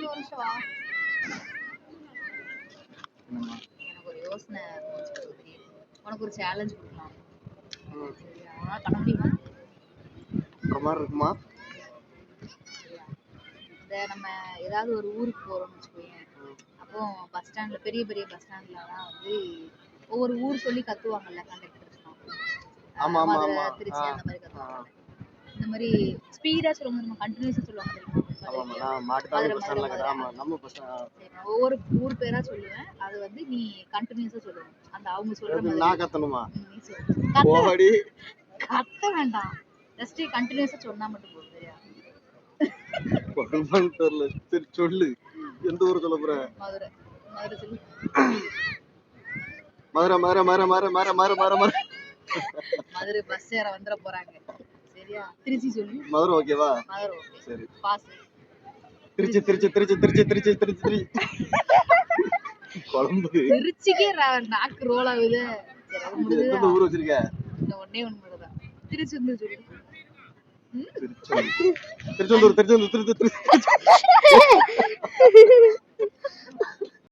ஒரு நிமிஷம் வா. எனக்கு ஒரு யோசனை உனக்கு ஒரு சேலஞ்ச் கொடுக்கலாம். சரியா பண்ண முடியுமா? மாதிரி இருக்குமா? இந்த நம்ம ஏதாவது ஒரு ஊருக்கு போறோம்னு வச்சுக்கோங்க. அப்போ பஸ் ஸ்டாண்ட்ல பெரிய பெரிய பஸ் ஸ்டாண்ட்லலாம் வந்து ஒவ்வொரு ஊர் சொல்லி கத்துவாங்கல்ல கண்டக்டர்ஸ்லாம். மதுரை திருச்சி அந்த மாதிரி கத்துவாங்க. இந்த மாதிரி ஸ்பீடா சொல்லுவாங்க, நம்ம கண்டினியூஸா சொல்லுவாங்க ஒவ்வொரு ஊர் பேரா சொல்லுவேன். அது வந்து நீ கண்டினியூஸா சொல்லணும். அந்த அவங்க சொல்ற மாதிரி நான் கத்தணுமா? கத்த வேண்டாம், ஜஸ்ட் கண்டினியூஸா சொன்னா மட்டும் போதும். சரியா? சொல்லு. எந்த ஊர் சொல்ல போற? மதுரை. மதுரை சொல்லு. மதுரை மதுரை மதுரை மதுரை மதுரை மதுரை மதுரை மதுரை மதுரை பஸ் ஏற வந்துட போறாங்க. சரியா? திருச்சி சொல்லு. மதுரை ஓகேவா? மதுரை ஓகே. சரி. பாஸ். திருச்சி திருச்சி திருச்சி திருச்சி திருச்சி திருச்சி கொழம்பு. திருச்சிக்கே நாக்கு ரோல் ஆகுது. சரி அது முடிஞ்சது. எந்த ஊர் வச்சிருக்க? ஒண்ணே ஒண்ணு மட்டும் தான். திருச்சி வந்து சொல்லு. திருச்செந்தூர் திருச்செந்தூர் திருச்செந்தூர் திருச்சி